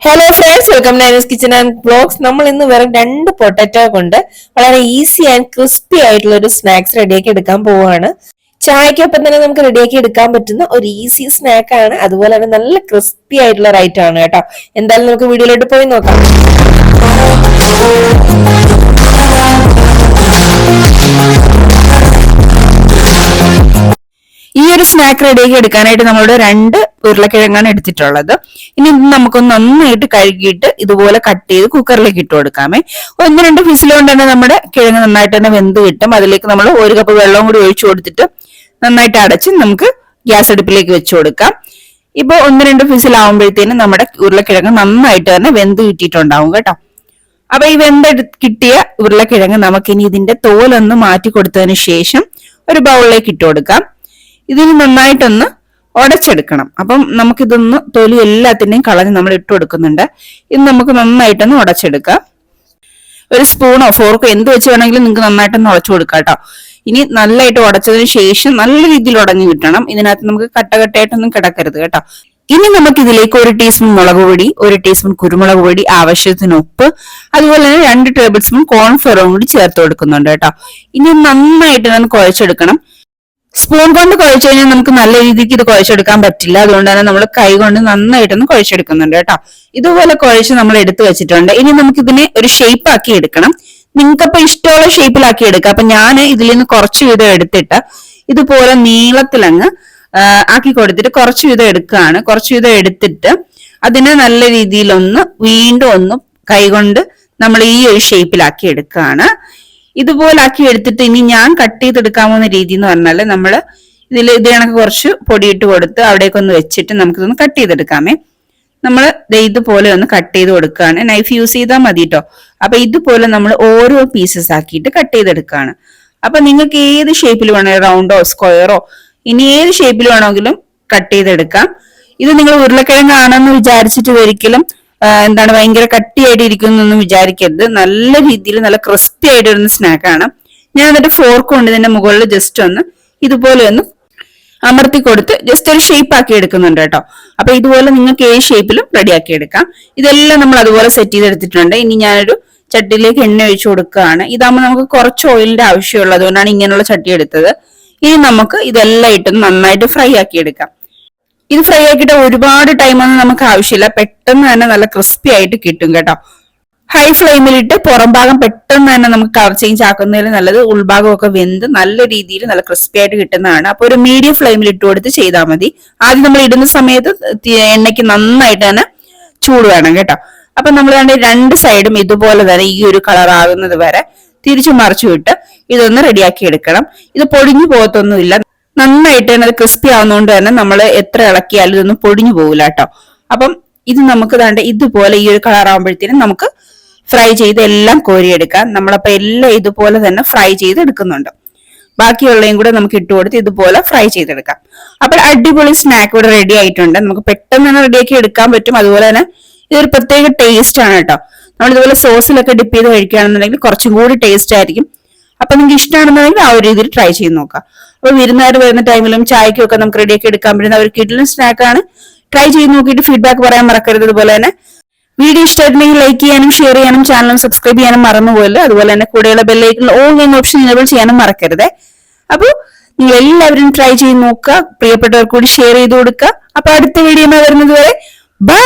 Hello friends, welcome നൈനസ് kitchen and vlogs. നമ്മൾ ഇന്ന് വെറും 2 പൊട്ടറ്റോ കൊണ്ട് വളരെ ഈസി ആൻഡ് ക്രിസ്പി ആയിട്ടുള്ള ഒരു സ്നാക്സ് റെഡിയാക്കി എടുക്കാൻ പോവുകയാണ്. ചായക്കൊപ്പം തന്നെ നമുക്ക് റെഡിയാക്കി എടുക്കാൻ പറ്റുന്ന ഒരു ഈസി സ്നാക്ക് ആണ്. അതുപോലെ തന്നെ നല്ല ക്രിസ്പി ആയിട്ടുള്ള ഒരു ഐറ്റം ആണ് കേട്ടോ. എന്തായാലും നമുക്ക് വീഡിയോയിലോട്ട് പോയി നോക്കാം. ഈ ഒരു സ്നാക്ക് റെഡിയാക്കി എടുക്കാനായിട്ട് നമ്മളോട് 2 ഉരുളക്കിഴങ്ങാണ് എടുത്തിട്ടുള്ളത്. ഇനി നമുക്കൊന്ന് നന്നായിട്ട് കഴുകിയിട്ട് ഇതുപോലെ കട്ട് ചെയ്ത് കുക്കറിലേക്ക് ഇട്ട് കൊടുക്കാമേ. 1-2 വിസിൽ കൊണ്ട് തന്നെ നമ്മുടെ കിഴങ്ങ് നന്നായിട്ട് തന്നെ വെന്ത് കിട്ടും. അതിലേക്ക് നമ്മൾ 1 കപ്പ് വെള്ളം കൂടി ഒഴിച്ചു കൊടുത്തിട്ട് നന്നായിട്ട് അടച്ച് നമുക്ക് ഗ്യാസ് അടുപ്പിലേക്ക് വെച്ചു കൊടുക്കാം. ഇപ്പൊ 1-2 വിസിൽ ആവുമ്പോഴത്തേനും നമ്മുടെ ഉരുളക്കിഴങ്ങ് നന്നായിട്ട് തന്നെ വെന്ത് കിട്ടിയിട്ടുണ്ടാവും കേട്ടോ. അപ്പൊ ഈ കിട്ടിയ ഉരുളക്കിഴങ്ങ് നമുക്കിനി ഇതിന്റെ തോലൊന്ന് മാറ്റി കൊടുത്തതിന് ശേഷം ഒരു ബൗളിലേക്ക് ഇട്ട് കൊടുക്കാം. ഇതിന് നന്നായിട്ടൊന്ന് ഉടച്ചെടുക്കണം. അപ്പം നമുക്കിതൊന്ന് തൊലി എല്ലാത്തിന്റെയും കളഞ്ഞ് നമ്മൾ ഇട്ട് കൊടുക്കുന്നുണ്ട്. ഇത് നമുക്ക് നന്നായിട്ടൊന്ന് ഉടച്ചെടുക്കാം. ഒരു സ്പൂണോ ഫോർക്കോ എന്ത് വെച്ച് വേണമെങ്കിലും നിങ്ങൾക്ക് നന്നായിട്ടൊന്ന് ഉടച്ചു കൊടുക്കാം കേട്ടോ. ഇനി നല്ലതായിട്ട് ഉടച്ചതിന് ശേഷം നല്ല രീതിയിൽ ഉടഞ്ഞു കിട്ടണം. ഇതിനകത്ത് നമുക്ക് കട്ടകട്ടയായിട്ടൊന്നും കിടക്കരുത് കേട്ടോ. ഇനി നമുക്ക് ഇതിലേക്ക് 1 ടീസ്പൂൺ മുളക് പൊടി, 1 ടീസ്പൂൺ കുരുമുളക് പൊടി, ആവശ്യത്തിന് ഉപ്പ്, അതുപോലെ തന്നെ 2 ടേബിൾ സ്പൂൺ കോൺഫ്ലവറും കൂടി ചേർത്ത് കൊടുക്കുന്നുണ്ട് കേട്ടോ. ഇനി നന്നായിട്ട് നമുക്ക് കുഴച്ചെടുക്കണം. സ്പൂൺ കൊണ്ട് കുഴച്ചു കഴിഞ്ഞാൽ നമുക്ക് നല്ല രീതിക്ക് ഇത് കുഴച്ചെടുക്കാൻ പറ്റില്ല. അതുകൊണ്ട് തന്നെ നമ്മൾ കൈ കൊണ്ട് നന്നായിട്ടൊന്ന് കുഴച്ചെടുക്കുന്നുണ്ട് കേട്ടോ. ഇതുപോലെ കുഴച്ച് നമ്മൾ എടുത്തു വെച്ചിട്ടുണ്ട്. ഇനി നമുക്ക് ഇതിനെ ഒരു ഷേപ്പ് ആക്കി എടുക്കണം. നിങ്ങൾക്കപ്പോ ഇഷ്ടമുള്ള ഷേപ്പിലാക്കി എടുക്കാം. അപ്പൊ ഞാൻ ഇതിൽ നിന്ന് കുറച്ച് വീതം എടുത്തിട്ട് ഇതുപോലെ നീളത്തിലങ്ങ് ആക്കി കൊടുത്തിട്ട് കുറച്ച് വീതം എടുക്കുകയാണ്. കുറച്ച് വീതം എടുത്തിട്ട് അതിനെ നല്ല രീതിയിലൊന്ന് വീണ്ടും ഒന്ന് കൈകൊണ്ട് നമ്മൾ ഈ ഒരു ഷേപ്പിലാക്കി എടുക്കുകയാണ്. ഇതുപോലെ ആക്കി എടുത്തിട്ട് ഇനി ഞാൻ കട്ട് ചെയ്തെടുക്കാവുന്ന രീതി എന്ന് പറഞ്ഞാല് നമ്മള് ഇത് കണക്ക് കുറച്ച് പൊടിയിട്ട് കൊടുത്ത് അവിടേക്കൊന്ന് വെച്ചിട്ട് നമുക്കിതൊന്ന് കട്ട് ചെയ്തെടുക്കാമേ. നമ്മൾ ഇതുപോലെ ഒന്ന് കട്ട് ചെയ്ത് കൊടുക്കുകയാണ്. നൈഫ് യൂസ് ചെയ്താൽ മതി കേട്ടോ. അപ്പൊ ഇതുപോലെ നമ്മൾ ഓരോ പീസസ് ആക്കിയിട്ട് കട്ട് ചെയ്തെടുക്കുകയാണ്. അപ്പൊ നിങ്ങൾക്ക് ഏത് ഷേപ്പിൽ വേണോ, റൗണ്ടോ സ്ക്വയറോ ഇനി ഏത് ഷേപ്പിൽ വേണമെങ്കിലും കട്ട് ചെയ്തെടുക്കാം. ഇത് നിങ്ങൾ ഉരുളക്കിഴങ്ങാണെന്ന് വിചാരിച്ചിട്ട് ഒരിക്കലും എന്താണ് ഭയങ്കര കട്ടിയായിട്ട് ഇരിക്കുന്നൊന്നും വിചാരിക്കരുത്. നല്ല രീതിയിൽ നല്ല ക്രിസ്പി ആയിട്ട് വരുന്ന സ്നാക്കാണ്. ഞാൻ എന്നിട്ട് ഫോർക്ക് കൊണ്ട് ഇതിന്റെ മുകളിൽ ജസ്റ്റ് ഒന്ന് ഇതുപോലെ ഒന്ന് അമർത്തി കൊടുത്ത് ജസ്റ്റ് ഒരു ഷേപ്പ് ആക്കി എടുക്കുന്നുണ്ട് കേട്ടോ. അപ്പൊ ഇതുപോലെ നിങ്ങൾക്ക് ഏത് ഷേപ്പിലും റെഡിയാക്കി എടുക്കാം. ഇതെല്ലാം നമ്മൾ അതുപോലെ സെറ്റ് ചെയ്തെടുത്തിട്ടുണ്ട്. ഇനി ഞാനൊരു ചട്ടിയിലേക്ക് എണ്ണ ഒഴിച്ചു കൊടുക്കുകയാണ്. ഇതാകുമ്പോൾ നമുക്ക് കുറച്ച് ഓയിലിന്റെ ആവശ്യമുള്ളത് അതുകൊണ്ടാണ് ഇങ്ങനെയുള്ള ചട്ടി എടുത്തത്. ഇനി നമുക്ക് ഇതെല്ലാം ഇട്ടൊന്ന് നന്നായിട്ട് ഫ്രൈ ആക്കി എടുക്കാം. ഇത് ഫ്രൈ ആക്കിയിട്ട് ഒരുപാട് ടൈമൊന്നും നമുക്ക് ആവശ്യമില്ല. പെട്ടെന്ന് തന്നെ നല്ല ക്രിസ്പി ആയിട്ട് കിട്ടും കേട്ടോ. ഹൈ ഫ്ലെയിമിലിട്ട് പുറം ഭാഗം പെട്ടെന്ന് തന്നെ നമുക്ക് കളർ ചേഞ്ച് ആക്കുന്നതിൽ നല്ലത് ഉൾഭാഗം ഒക്കെ വെന്ത് നല്ല രീതിയിൽ നല്ല ക്രിസ്പി ആയിട്ട് കിട്ടുന്നതാണ്. അപ്പൊ ഒരു മീഡിയം ഫ്ലെയിമിൽ ഇട്ട് കൊടുത്ത് ചെയ്താൽ മതി. ആദ്യം നമ്മൾ ഇടുന്ന സമയത്ത് എണ്ണയ്ക്ക് നന്നായിട്ട് തന്നെ ചൂട് വേണം കേട്ടോ. അപ്പൊ നമ്മൾ 2 സൈഡും ഇതുപോലെ തന്നെ ഈ ഒരു കളർ ആകുന്നത് വരെ തിരിച്ചു മറിച്ചു വിട്ട് ഇതൊന്ന് റെഡിയാക്കി എടുക്കണം. ഇത് പൊടിഞ്ഞു പോകത്തൊന്നുമില്ല. നന്നായിട്ട് തന്നെ അത് ക്രിസ്പി ആവുന്നതുകൊണ്ട് തന്നെ നമ്മൾ എത്ര ഇളക്കിയാലും ഇതൊന്നും പൊടിഞ്ഞു പോകില്ല കേട്ടോ. അപ്പം ഇത് നമുക്ക് ഇതുപോലെ ഈ ഒരു കളർ ആകുമ്പോഴത്തേനും നമുക്ക് ഫ്രൈ ചെയ്ത് എല്ലാം കോരിയെടുക്കാം. നമ്മളപ്പോ എല്ലാം ഇതുപോലെ തന്നെ ഫ്രൈ ചെയ്ത് എടുക്കുന്നുണ്ട്. ബാക്കിയുള്ളതും കൂടെ നമുക്ക് ഇട്ട് കൊടുത്ത് ഇതുപോലെ ഫ്രൈ ചെയ്തെടുക്കാം. അപ്പോൾ അടിപൊളി സ്നാക്ക് ഇവിടെ റെഡി ആയിട്ടുണ്ട്. നമുക്ക് പെട്ടെന്ന് തന്നെ റെഡിയാക്കി എടുക്കാൻ പറ്റും. അതുപോലെ തന്നെ ഇതൊരു പ്രത്യേക ടേസ്റ്റ് ആണ് കേട്ടോ. നമ്മൾ ഇതുപോലെ സോസിലൊക്കെ ഡിപ്പ് ചെയ്ത് കഴിക്കുകയാണെന്നുണ്ടെങ്കിൽ കുറച്ചും കൂടി ടേസ്റ്റ് ആയിരിക്കും. അപ്പൊ നിങ്ങൾക്ക് ഇഷ്ടമാണെന്നുണ്ടെങ്കിൽ ആ ഒരു രീതിയിൽ ട്രൈ ചെയ്ത് നോക്കാം. അപ്പൊ വിരുന്നുകാർ വരുന്ന ടൈമിലും ചായക്കും ഒക്കെ നമുക്ക് റെഡിയാക്കി എടുക്കാൻ പറ്റുന്ന ഒരു കിഡിലും സ്നാക്കാണ്. ട്രൈ ചെയ്ത് നോക്കിയിട്ട് ഫീഡ്ബാക്ക് പറയാൻ മറക്കരുത്. അതുപോലെ തന്നെ വീഡിയോ ഇഷ്ടമായിട്ടുണ്ടെങ്കിൽ ലൈക്ക് ചെയ്യാനും ഷെയർ ചെയ്യാനും ചാനൽ സബ്സ്ക്രൈബ് ചെയ്യാനും മറന്നുപോകല്ലോ. അതുപോലെ തന്നെ കൂടെയുള്ള ബെല്ലൈക്കൺ ഓൾ എന്ന ഓപ്ഷൻ എനേബിൾ ചെയ്യാനും മറക്കരുത്. അപ്പോൾ നിങ്ങൾ എല്ലാവരും ട്രൈ ചെയ്ത് നോക്കുക. പ്രിയപ്പെട്ടവർ കൂടി ഷെയർ ചെയ്ത് കൊടുക്കുക. അപ്പൊ അടുത്ത വീഡിയോ വരുന്നത് വരെ ബൈ.